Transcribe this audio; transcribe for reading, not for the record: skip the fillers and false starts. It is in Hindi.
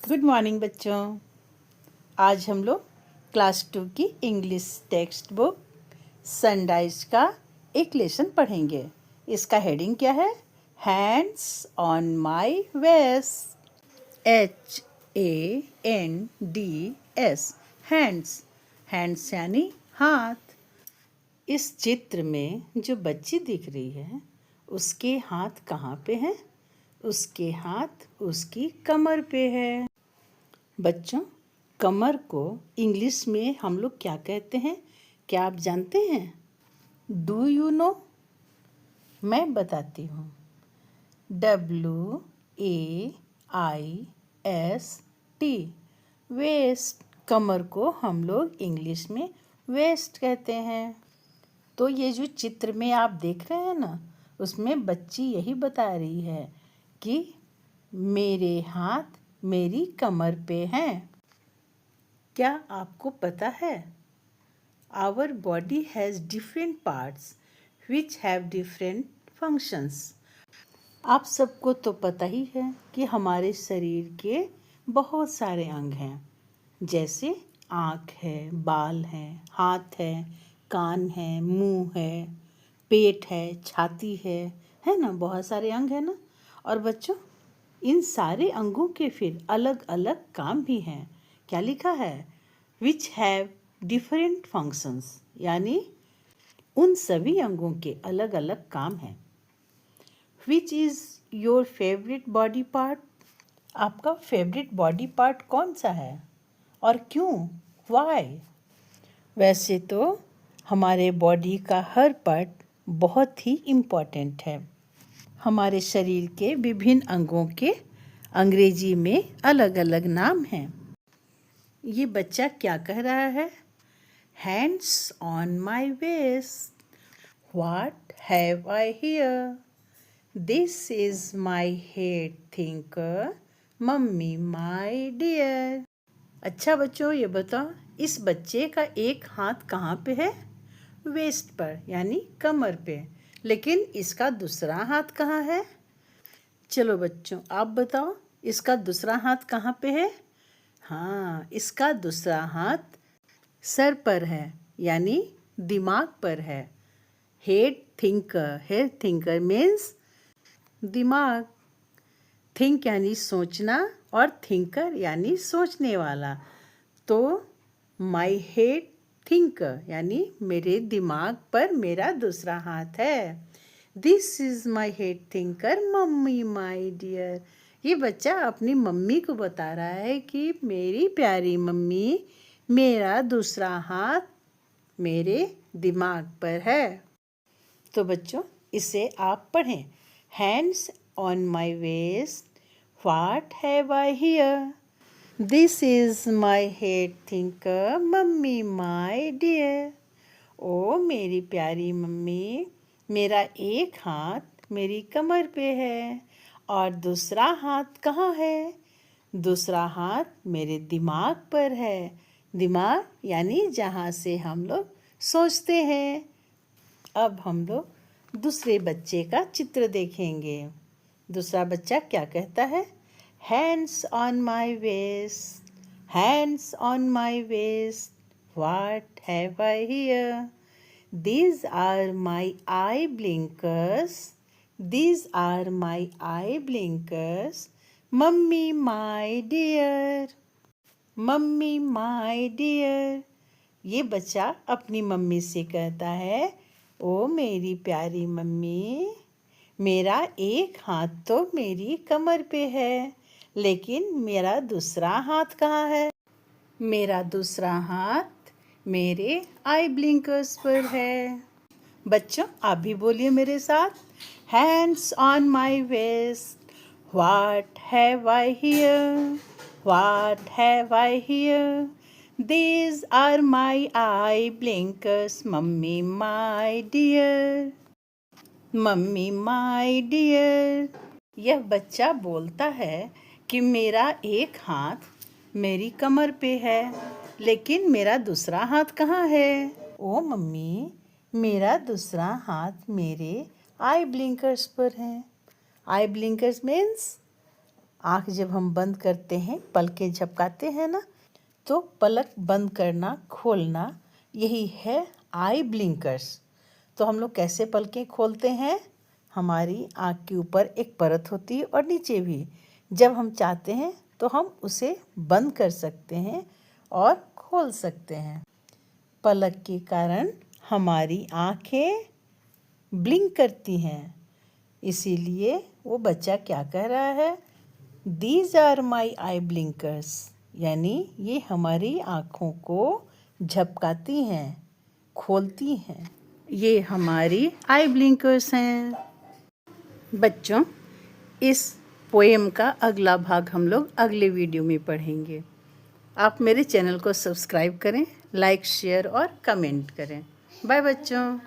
गुड मॉर्निंग बच्चों। आज हम लोग क्लास 2 की इंग्लिश टेक्स्ट बुक सनराइज का एक लेसन पढ़ेंगे। इसका हेडिंग क्या है? Hands on my waste. HANDS, hands. Hands यानी हाथ। इस चित्र में जो बच्ची दिख रही है उसके हाथ कहाँ पे हैं? उसके हाथ उसकी कमर पे है। बच्चों, कमर को इंग्लिश में हम लोग क्या कहते हैं? क्या आप जानते हैं? Do you know? मैं बताती हूँ। WAIST, waste. कमर को हम लोग इंग्लिश में वेस्ट कहते हैं। तो ये जो चित्र में आप देख रहे हैं ना, उसमें बच्ची यही बता रही है कि मेरे हाथ मेरी कमर पे हैं। क्या आपको पता है? Our body has different parts which have different functions. आप सबको तो पता ही है कि हमारे शरीर के बहुत सारे अंग हैं, जैसे आँख है, बाल हैं, हाथ है, कान है, मुंह है, पेट है, छाती है ना? बहुत सारे अंग हैं ना। और बच्चों, इन सारे अंगों के फिर अलग अलग काम भी हैं। क्या लिखा है? विच हैव डिफरेंट फंक्शंस, यानी उन सभी अंगों के अलग अलग काम हैं। Which is your favourite body part? आपका फेवरेट बॉडी पार्ट कौन सा है और क्यों? वाई? वैसे तो हमारे बॉडी का हर पार्ट बहुत ही इम्पोर्टेंट है। हमारे शरीर के विभिन्न अंगों के अंग्रेजी में अलग अलग नाम हैं। ये बच्चा क्या कह रहा है? Hands on my waist. What have I here? This is my head thinker, mummy my dear. अच्छा बच्चों, ये बताओ, इस बच्चे का एक हाथ कहाँ पे है? वेस्ट पर, यानी कमर पे। लेकिन इसका दूसरा हाथ कहाँ है? चलो बच्चों, आप बताओ, इसका दूसरा हाथ कहाँ पे है? हाँ, इसका दूसरा हाथ सर पर है, यानी दिमाग पर है। हेड थिंकर मीन्स दिमाग। थिंक यानी सोचना और थिंकर यानी सोचने वाला। तो माई हेड थिंकर यानी मेरे दिमाग पर मेरा दूसरा हाथ है। This is my head thinker, mummy my dear. ये बच्चा अपनी मम्मी को बता रहा है कि मेरी प्यारी मम्मी, मेरा दूसरा हाथ मेरे दिमाग पर है। तो बच्चों, इसे आप पढ़ें। Hands on my waist, what have I here? This is my head thinker, mummy my dear. ओ मेरी प्यारी मम्मी, मेरा एक हाथ मेरी कमर पे है और दूसरा हाथ कहाँ है? दूसरा हाथ मेरे दिमाग पर है। दिमाग यानी जहाँ से हम लोग सोचते हैं। अब हम लोग दूसरे बच्चे का चित्र देखेंगे। दूसरा बच्चा क्या कहता है? Hands on my waste, hands on my waist, what have I here? These are my eye blinkers. These are my eye blinkers. Mummy, my dear. Mummy, my dear. ये बच्चा अपनी मम्मी से कहता है, ओ मेरी प्यारी मम्मी, मेरा एक हाथ तो मेरी कमर पे है, लेकिन मेरा दूसरा हाथ कहाँ है? मेरा दूसरा हाथ मेरे आई ब्लिंकर्स पर है। बच्चों, आप भी बोलिए मेरे साथ। Hands on my waist, what have I here? What have I here? These are my eye blinkers, mummy my dear. Mummy my dear. यह बच्चा बोलता है कि मेरा एक हाथ मेरी कमर पे है, लेकिन मेरा दूसरा हाथ कहाँ है? ओ मम्मी, मेरा दूसरा हाथ मेरे आई ब्लिंकर्स पर है। आई ब्लिंकर्स मीन्स आँख जब हम बंद करते हैं, पलकें झपकाते हैं ना, तो पलक बंद करना खोलना यही है आई ब्लिंकर्स। तो हम लोग कैसे पलकें खोलते हैं? हमारी आँख के ऊपर एक परत होती है और नीचे भी। जब हम चाहते हैं तो हम उसे बंद कर सकते हैं और खोल सकते हैं। पलक के कारण हमारी आँखें ब्लिंक करती हैं। इसीलिए वो बच्चा क्या कह रहा है? These are my eye blinkers, यानी ये हमारी आँखों को झपकाती हैं, खोलती हैं। ये हमारी आई ब्लिंकर्स हैं। बच्चों, इस पोएम का अगला भाग हम लोग अगले वीडियो में पढ़ेंगे। आप मेरे चैनल को सब्सक्राइब करें, लाइक, शेयर और कमेंट करें। बाय बच्चों।